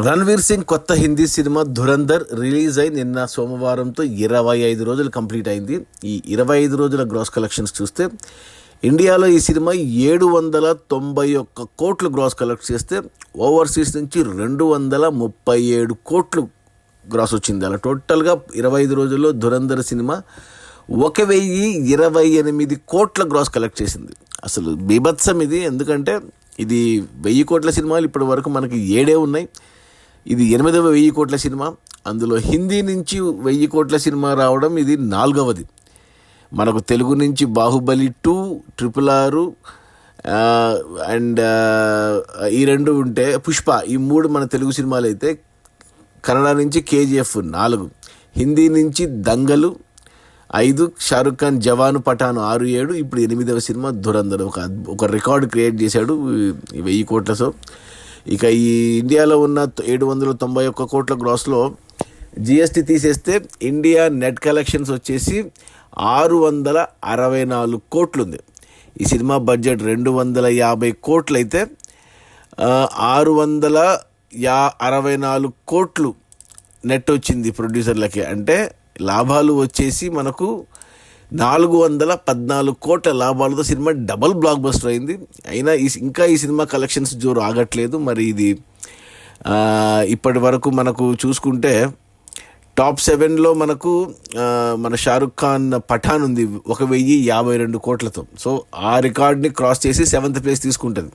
రణ్వీర్ సింగ్ కొత్త Hindi cinema Dhurandhar release అయి నిన్న సోమవారంతో 25 రోజులు కంప్లీట్ అయింది. ఈ 25 రోజుల గ్రాస్ కలెక్షన్స్ చూస్తే ఇండియాలో ఈ సినిమా 791 కోట్లు గ్రాస్ కలెక్ట్ చేస్తే ఓవర్సీస్ నుంచి 237 కోట్లు గ్రాస్ వచ్చింది. అలా టోటల్గా 25 రోజుల్లో ధురంధర్ సినిమా 1028 కోట్ల గ్రాస్ కలెక్ట్ చేసింది. అసలు బీభత్సం ఇది. ఎందుకంటే ఇది 1000 కోట్ల సినిమాలు ఇప్పటి వరకు మనకి 7 ఉన్నాయి. ఇది 8వ 1000 కోట్ల సినిమా. అందులో హిందీ నుంచి 1000 కోట్ల సినిమా రావడం ఇది 4వది. మనకు తెలుగు నుంచి బాహుబలి 2, RRR అండ్ ఈ 2 ఉంటే పుష్ప, ఈ 3 మన తెలుగు సినిమాలు అయితే, కన్నడ నుంచి KGF 4, హిందీ నుంచి దంగలు 5, షారుఖ్ ఖాన్ జవాను పఠాను 6, 7, ఇప్పుడు 8వ సినిమా ధురంధర్ ఒక రికార్డు క్రియేట్ చేశాడు ఈ 1000 కోట్లతో. ఇక ఈ ఇండియాలో ఉన్న 791 కోట్ల గ్రాస్లో GST తీసేస్తే ఇండియా నెట్ కలెక్షన్స్ వచ్చేసి 664 కోట్లు ఉంది. ఈ సినిమా బడ్జెట్ 250 కోట్లు అయితే 664 కోట్లు నెట్ వచ్చింది ప్రొడ్యూసర్లకి. అంటే లాభాలు వచ్చేసి మనకు 414 కోట్ల లాభాలతో సినిమా డబల్ బ్లాక్ బస్టర్ అయింది. అయినా ఇంకా ఈ సినిమా కలెక్షన్స్ జోరు ఆగట్లేదు. మరి ఇది ఇప్పటి వరకు మనకు చూసుకుంటే టాప్ 7లో మనకు మన షారుఖ్ ఖాన్ పఠాన్ ఉంది 1052 కోట్లతో. సో ఆ రికార్డ్ని క్రాస్ చేసి 7th ప్లేస్ తీసుకుంటుంది.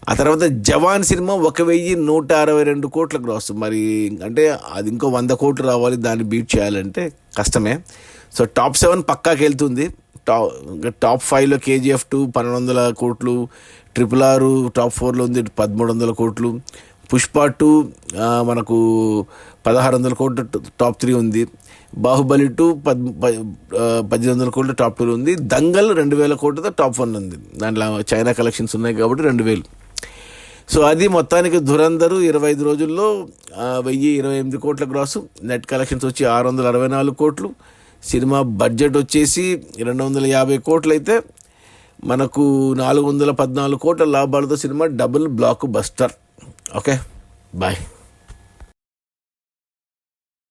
ఆ తర్వాత జవాన్ సినిమా 1162 కోట్ల గ్రాస్. మరి అంటే అది ఇంకో 100 కోట్లు రావాలి, దాన్ని బీట్ చేయాలంటే కష్టమే. సో టాప్ 7 పక్కాకి వెళ్తుంది. టాప్ 5లో KGF 2 1200 కోట్లు, RRR టాప్ 4లో ఉంది 1300 కోట్లు, పుష్ప 2 మనకు 1600 కోట్లు టాప్ 3 ఉంది, బాహుబలి 2 1800 కోట్లు టాప్ 2 ఉంది, దంగల్ 2000 కోట్లతో టాప్ 1 ఉంది. దాంట్లో చైనా కలెక్షన్స్ ఉన్నాయి కాబట్టి 2000. సో అది మొత్తానికి ధురంధర్ 25 రోజుల్లో 1028 కోట్ల గ్రాసు, నెట్ కలెక్షన్స్ వచ్చి 664 కోట్లు, సినిమా బడ్జెట్ వచ్చేసి 250 కోట్లు అయితే మనకు 414 కోట్ల లాభాలతో cinema double blockbuster. Okay, bye.